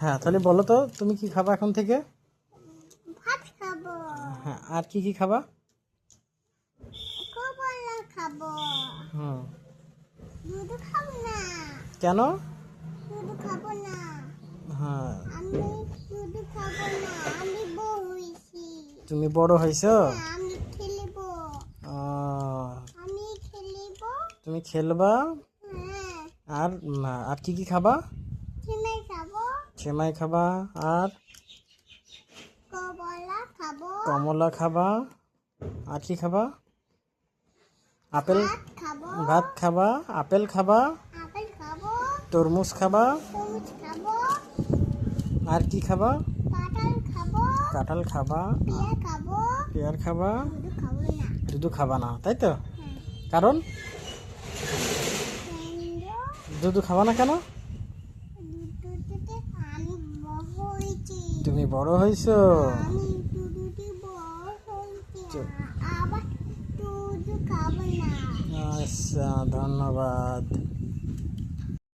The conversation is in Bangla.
হ্যাঁ, তাহলে বলো তো তুমি কি খাবা এখন থেকে? ভাত খাবো, হ্যাঁ, আর কি কি খাবা? কলা খাবো, হুম। দুধ খাবো না, কেন? দুধ খাবো না, হ্যাঁ, আমি দুধ খাবো না, আমি বড় হয়েছি। তুমি বড় হয়েছো। হ্যাঁ, আমি খেলবো, আহ, আমি খেলবো। তুমি খেলবা। হ্যাঁ, আর আর কি কি খাবা? সিমাই খাবো, সেমাই খাবা। আর কলা খাবো, কমলা খাবা। আর কি খাবা? আপেল। ভাত খাবো, ভাত খাবা। আপেল খাবা। আপেল খাবো, তরমুজ খাবা। তরমুজ খাবো, আর কি খাবা? কাঁঠাল খাবো, কাঁঠাল খাবা। পেয়ারা খাবো, পেয়ার খাবা। দুধ খাবো না। দুধ খাবা না, তাই তো? হ্যাঁ, কারণ দুধ খাবা না কেন? দুধুতে আমি বড় হয়েছি। তুমি বড় হয়েছো। আমি দুধুতে বড় হয়েছি, চুপ। আবার দুধ খাবো না। আচ্ছা, ধন্যবাদ।